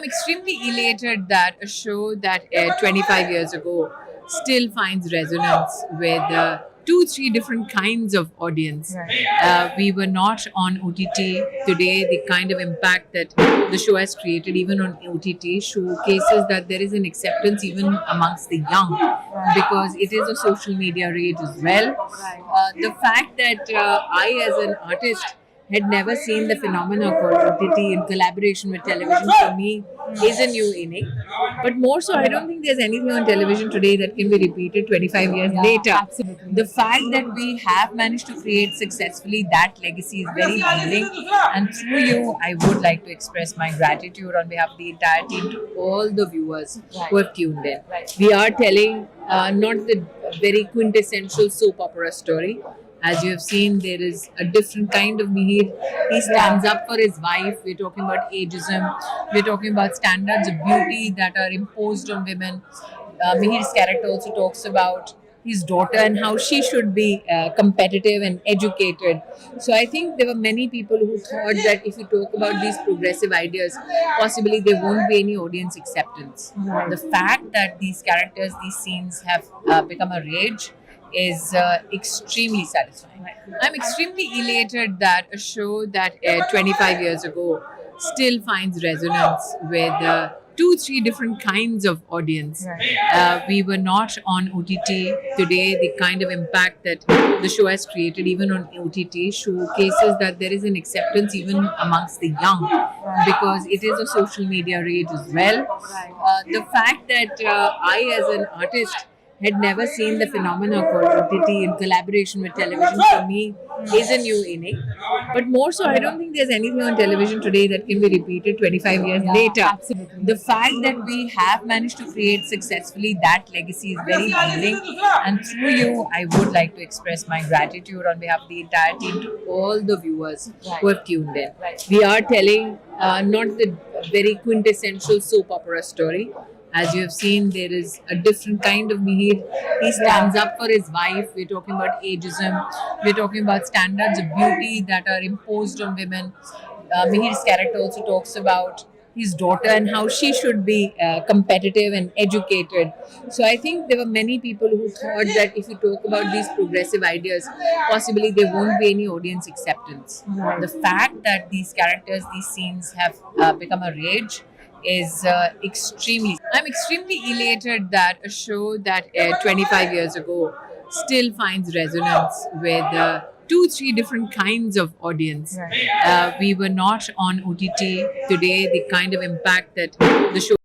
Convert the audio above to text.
I'm extremely elated that a show that aired 25 years ago still finds resonance with two, three different kinds of audience. Right. We were not on OTT. Today, the kind of impact that the show has created, even on OTT, showcases that there is an acceptance even amongst the young because it is a social media rage as well. The fact that I, as an artist, had never seen the phenomena called OTT in collaboration with television for me is a new inning. But more so, I don't think there's anything on television today that can be repeated 25 years later. Absolutely. The fact that we have managed to create successfully that legacy is very humbling. And through you, I would like to express my gratitude on behalf of the entire team to all the viewers who have tuned in. Right. We are telling not the very quintessential soap opera story. As you have seen, there is a different kind of Mihir. He stands up for his wife. We're talking about ageism. We're talking about standards of beauty that are imposed on women. Mihir's character also talks about his daughter and how she should be competitive and educated. So I think there were many people who thought that if you talk about these progressive ideas, possibly there won't be any audience acceptance. The fact that these characters, these scenes have become a rage is extremely satisfying. I'm extremely elated that a show that aired 25 years ago still finds resonance with two, three different kinds of audience. We were not on OTT. Today, the kind of impact that the show has created, even on OTT, showcases that there is an acceptance even amongst the young because it is a social media rage as well. The fact that I, as an artist, had never seen the phenomena called OTT in collaboration with television for me is a new inning. But more so, I don't think there's anything on television today that can be repeated 25 years later. Absolutely. The fact that we have managed to create successfully that legacy is very humbling. And through you, I would like to express my gratitude on behalf of the entire team to all the viewers who have tuned in. We are telling not the very quintessential soap opera story. As you have seen, there is a different kind of Mihir. He stands up for his wife. We're talking about ageism. We're talking about standards of beauty that are imposed on women. Mihir's character also talks about his daughter and how she should be competitive and educated. So I think there were many people who thought that if you talk about these progressive ideas, possibly there won't be any audience acceptance. The fact that these characters, these scenes have become a rage is extremely. I'm extremely elated that a show that aired 25 years ago still finds resonance with two, three different kinds of audience. We were not on OTT. Today, the kind of impact that the show